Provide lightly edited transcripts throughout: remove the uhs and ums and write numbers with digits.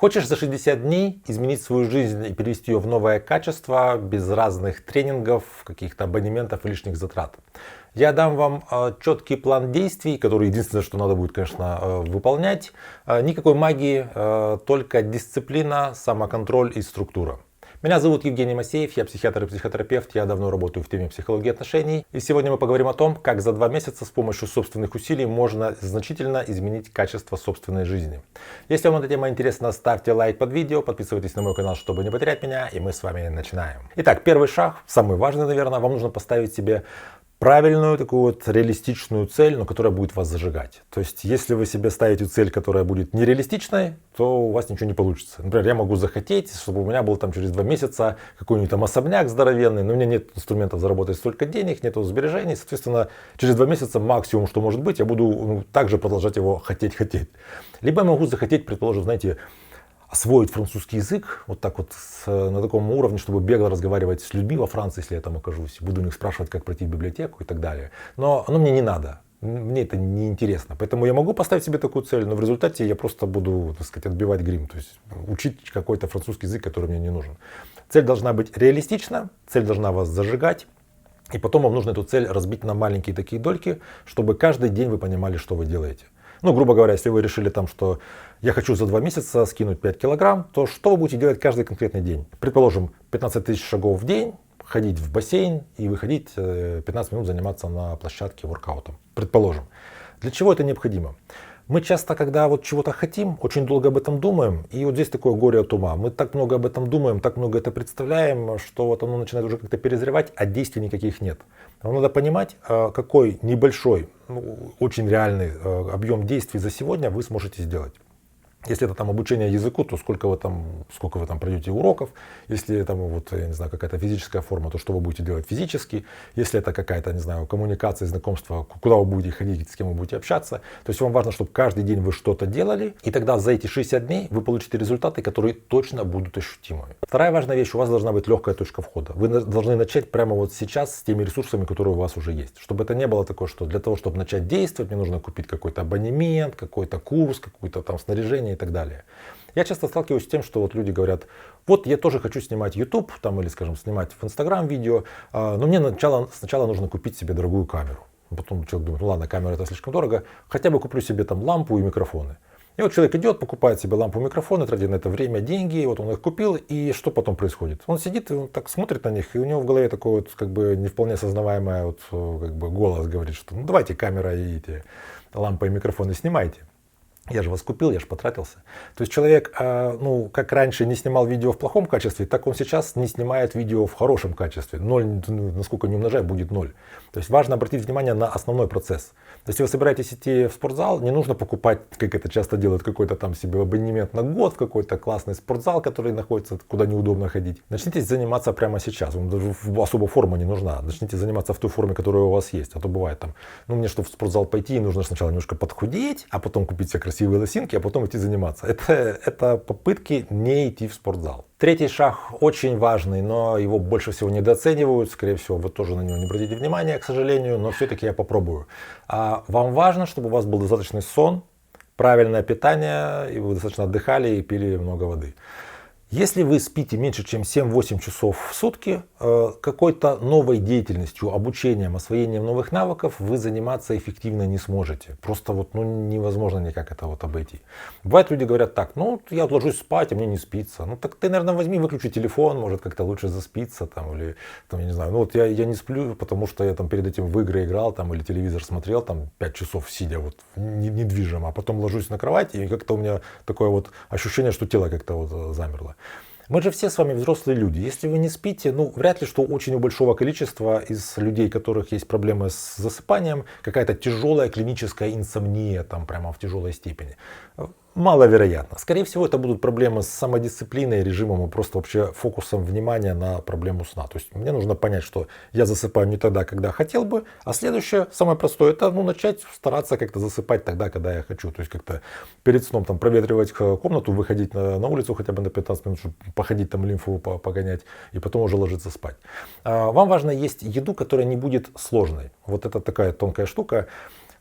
Хочешь за 60 дней изменить свою жизнь и перевести ее в новое качество без разных тренингов, каких-то абонементов и лишних затрат? Я дам вам четкий план действий, который единственное, что надо будет, конечно, выполнять. Никакой магии, только дисциплина, самоконтроль и структура. Меня зовут Евгений Масеев, я психиатр и психотерапевт, я давно работаю в теме психологии отношений. И сегодня мы поговорим о том, как за 2 месяца с помощью собственных усилий можно значительно изменить качество собственной жизни. Если вам эта тема интересна, ставьте лайк под видео, подписывайтесь на мой канал, чтобы не потерять меня, и мы с вами начинаем. Итак, первый шаг, самый важный, наверное, вам нужно поставить себе правильную, такую вот реалистичную цель, но которая будет вас зажигать. То есть, если вы себе ставите цель, которая будет нереалистичной, то у вас ничего не получится. Например, я могу захотеть, чтобы у меня был там через 2 месяца какой-нибудь там особняк здоровенный, но у меня нет инструментов заработать столько денег, нет сбережений, соответственно, через 2 месяца максимум, что может быть, я буду также продолжать его хотеть. Либо я могу захотеть, предположим, знаете, освоить французский язык, вот так вот на таком уровне, чтобы бегло разговаривать с людьми во Франции, если я там окажусь. Буду у них спрашивать, как пройти в библиотеку и так далее. Но оно мне не надо. Мне это не интересно. Поэтому я могу поставить себе такую цель, но в результате я просто буду, так сказать, отбивать грим. То есть учить какой-то французский язык, который мне не нужен. Цель должна быть реалистична, цель должна вас зажигать. И потом вам нужно эту цель разбить на маленькие такие дольки, чтобы каждый день вы понимали, что вы делаете. Ну, грубо говоря, если вы решили там, что я хочу за 2 месяца скинуть 5 килограмм, то что вы будете делать каждый конкретный день? Предположим, 15 тысяч шагов в день, ходить в бассейн и выходить 15 минут заниматься на площадке воркаутом. Предположим. Для чего это необходимо? Мы часто, когда вот чего-то хотим, очень долго об этом думаем, и вот здесь такое горе от ума. Мы так много об этом думаем, так много это представляем, что вот оно начинает уже как-то перезревать, а действий никаких нет. Вам надо понимать, какой небольшой, очень реальный объем действий за сегодня вы сможете сделать. Если это там обучение языку, то сколько вы там пройдете уроков. Если там вот, я не знаю, какая-то физическая форма, то что вы будете делать физически. Если это какая-то, не знаю, коммуникация, знакомство, куда вы будете ходить, с кем вы будете общаться. То есть вам важно, чтобы каждый день вы что-то делали. И тогда за эти 60 дней вы получите результаты, которые точно будут ощутимыми. Вторая важная вещь, у вас должна быть легкая точка входа. Вы должны начать прямо вот сейчас с теми ресурсами, которые у вас уже есть. Чтобы это не было такое, что для того, чтобы начать действовать, мне нужно купить какой-то абонемент, какой-то курс, какое-то там снаряжение и так далее. Я часто сталкиваюсь с тем, что вот люди говорят, вот я тоже хочу снимать YouTube там, или, скажем, снимать в Instagram видео, но мне сначала нужно купить себе дорогую камеру. Потом человек думает, ну ладно, камера это слишком дорого, хотя бы куплю себе там лампу и микрофоны. И вот человек идет, покупает себе лампу и микрофоны, тратит на это время, деньги, вот он их купил, и что потом происходит? Он сидит и он так смотрит на них, и у него в голове такой вот как бы не вполне осознаваемый вот, как бы голос говорит, что ну давайте камера и эти лампы и микрофоны снимайте. Я же вас купил, я же потратился. То есть человек, как раньше не снимал видео в плохом качестве, так он сейчас не снимает видео в хорошем качестве. 0, насколько не умножай, будет 0. То есть важно обратить внимание на основной процесс. Если вы собираетесь идти в спортзал, не нужно покупать, как это часто делают, какой-то там себе абонемент на год в какой-то классный спортзал, который находится, куда неудобно ходить. Начните заниматься прямо сейчас. Вам даже особо форма не нужна. Начните заниматься в той форме, которая у вас есть. А то бывает там, мне чтобы в спортзал пойти, нужно сначала немножко подхудеть, а потом купить себе красивые лосинки, а потом идти заниматься. Это попытки не идти в спортзал. Третий шаг очень важный, но его больше всего недооценивают. Скорее всего, вы тоже на него не обратите внимания, к сожалению, но все-таки я попробую. Вам важно, чтобы у вас был достаточный сон, правильное питание, и вы достаточно отдыхали и пили много воды. Если вы спите меньше, чем 7-8 часов в сутки, какой-то новой деятельностью, обучением, освоением новых навыков вы заниматься эффективно не сможете. Просто вот невозможно никак это вот обойти. Бывает, люди говорят так, я ложусь спать, а мне не спится. Так ты, наверное, возьми, выключи телефон, может как-то лучше заспиться. Или, я не знаю, я не сплю, потому что я там перед этим в игры играл, или телевизор смотрел, 5 часов сидя вот недвижимо, а потом ложусь на кровать, и как-то у меня такое вот ощущение, что тело как-то вот замерло. Мы же все с вами взрослые люди. Если вы не спите, вряд ли, что очень у большого количества из людей, у которых есть проблемы с засыпанием, какая-то тяжелая клиническая инсомния, прямо в тяжелой степени. Маловероятно. Скорее всего, это будут проблемы с самодисциплиной, режимом и просто вообще фокусом внимания на проблему сна. То есть мне нужно понять, что я засыпаю не тогда, когда хотел бы, а следующее, самое простое, это начать стараться как-то засыпать тогда, когда я хочу. То есть как-то перед сном проветривать комнату, выходить на улицу хотя бы на 15 минут, чтобы походить лимфу погонять и потом уже ложиться спать. Вам важно есть еду, которая не будет сложной. Вот это такая тонкая штука.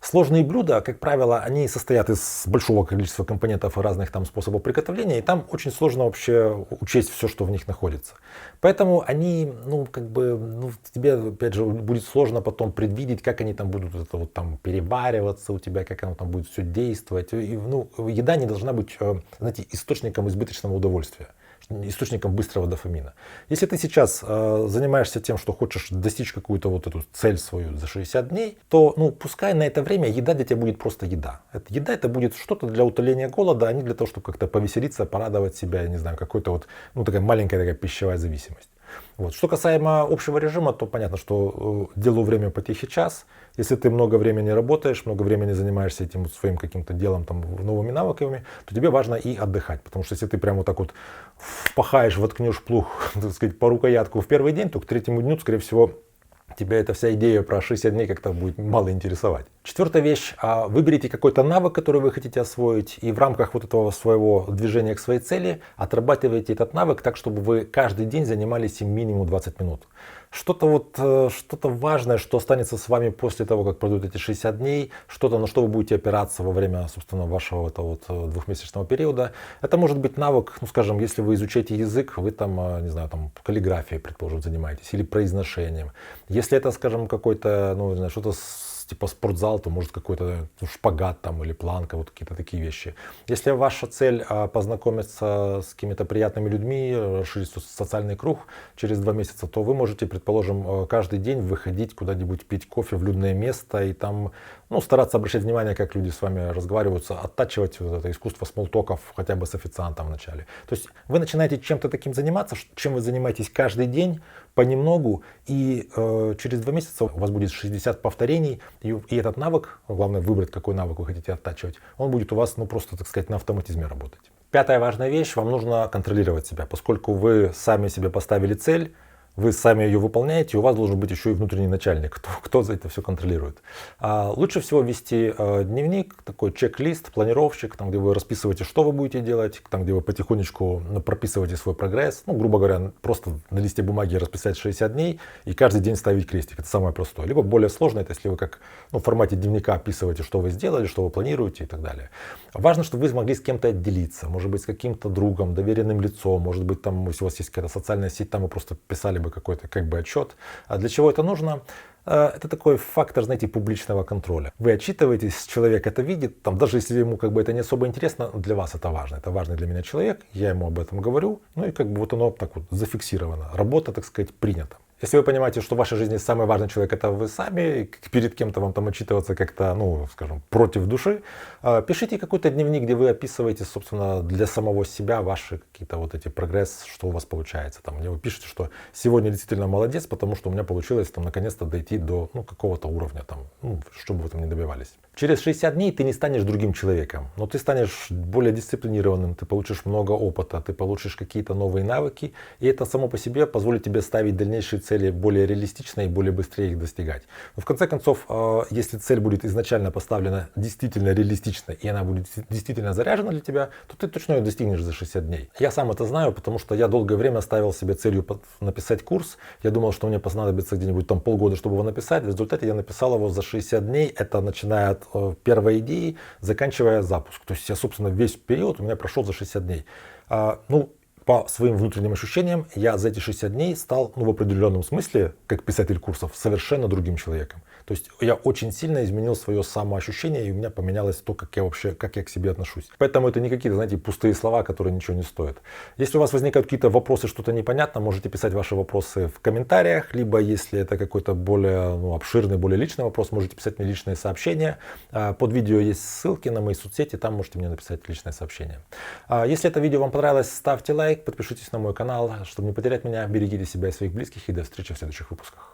Сложные блюда, как правило, они состоят из большого количества компонентов и разных там способов приготовления, и там очень сложно вообще учесть все, что в них находится. Поэтому они, тебе, опять же, будет сложно потом предвидеть, как они там будут это вот там перевариваться у тебя, как оно там будет все действовать. Еда не должна быть, знаете, источником избыточного удовольствия, источником быстрого дофамина. Если ты сейчас занимаешься тем, что хочешь достичь какую-то вот эту цель свою за 60 дней, то пускай на это время еда для тебя будет просто еда. Еда это будет что-то для утоления голода, а не для того, чтобы как-то повеселиться, порадовать себя, я не знаю, какой-то вот, такая маленькая такая пищевая зависимость. Вот. Что касаемо общего режима, то понятно, что делу время потехи час. Если ты много времени работаешь, много времени занимаешься этим своим каким-то делом, там, новыми навыками, то тебе важно и отдыхать. Потому что если ты прямо вот так вот впахаешь, воткнешь плуг, так сказать, по рукоятку в первый день, то к третьему дню, скорее всего, тебя эта вся идея про 60 дней как-то будет мало интересовать. Четвертая вещь. Выберите какой-то навык, который вы хотите освоить, и в рамках вот этого своего движения к своей цели отрабатывайте этот навык так, чтобы вы каждый день занимались им минимум 20 минут. Что-то важное, что останется с вами после того, как пройдут эти 60 дней, что-то, на что вы будете опираться во время, собственно, вашего этого двухмесячного периода. Это может быть навык, скажем, если вы изучаете язык, вы там, не знаю, там каллиграфией, предположим, занимаетесь, или произношением. Если это, скажем, какой-то, что-то типа спортзал, то может какой-то шпагат там или планка, вот какие-то такие вещи. Если ваша цель познакомиться с какими-то приятными людьми, расширить социальный круг через 2 месяца, то вы можете, предположим, каждый день выходить куда-нибудь пить кофе в людное место и там стараться обращать внимание, как люди с вами разговариваются, оттачивать вот это искусство смолтоков хотя бы с официантом вначале. То есть вы начинаете чем-то таким заниматься, чем вы занимаетесь каждый день, понемногу, и через 2 месяца у вас будет 60 повторений, и этот навык, главное выбрать, какой навык вы хотите оттачивать, он будет у вас просто, так сказать, на автоматизме работать. Пятая важная вещь, вам нужно контролировать себя, поскольку вы сами себе поставили цель, вы сами ее выполняете, и у вас должен быть еще и внутренний начальник, кто за это все контролирует. Лучше всего вести дневник, такой чек-лист, планировщик, там, где вы расписываете, что вы будете делать, там, где вы потихонечку прописываете свой прогресс. Грубо говоря, просто на листе бумаги расписать 60 дней и каждый день ставить крестик. Это самое простое. Либо более сложное, это если вы как в формате дневника описываете, что вы сделали, что вы планируете и так далее. Важно, чтобы вы смогли с кем-то отделиться, может быть, с каким-то другом, доверенным лицом, может быть, там, если у вас есть какая-то социальная сеть, там вы просто писали бы какой-то отчет. А для чего это нужно? Это такой фактор, знаете, публичного контроля. Вы отчитываетесь, человек это видит, даже если ему это не особо интересно, для вас это важно. Это важный для меня человек, я ему об этом говорю, и оно так зафиксировано. Работа, так сказать, принята. Если вы понимаете, что в вашей жизни самый важный человек это вы сами, и перед кем-то вам там отчитываться как-то, скажем, против души, пишите какой-то дневник, где вы описываете, собственно, для самого себя ваши какие-то эти прогресс, что у вас получается. Где вы пишете, что сегодня действительно молодец, потому что у меня получилось наконец-то дойти до какого-то уровня, что бы вы там ни добивались. Через 60 дней ты не станешь другим человеком, но ты станешь более дисциплинированным, ты получишь много опыта, ты получишь какие-то новые навыки, и это само по себе позволит тебе ставить дальнейшие цели более реалистично и более быстрее их достигать. Но в конце концов, если цель будет изначально поставлена действительно реалистично, и она будет действительно заряжена для тебя, то ты точно ее достигнешь за 60 дней. Я сам это знаю, потому что я долгое время ставил себе целью написать курс. Я думал, что мне понадобится где-нибудь полгода, чтобы его написать. В результате я написал его за 60 дней. Это начиная от первой идеи, заканчивая запуск. То есть я, собственно, весь период у меня прошел за 60 дней. По своим внутренним ощущениям, я за эти 60 дней стал, в определенном смысле, как писатель курсов, совершенно другим человеком. То есть я очень сильно изменил свое самоощущение, и у меня поменялось то, как я к себе отношусь. Поэтому это не какие-то, знаете, пустые слова, которые ничего не стоят. Если у вас возникают какие-то вопросы, что-то непонятно, можете писать ваши вопросы в комментариях, либо если это какой-то более обширный, более личный вопрос, можете писать мне личные сообщения. Под видео есть ссылки на мои соцсети, там можете мне написать личное сообщение. Если это видео вам понравилось, ставьте лайк, подпишитесь на мой канал, чтобы не потерять меня, берегите себя и своих близких, и до встречи в следующих выпусках.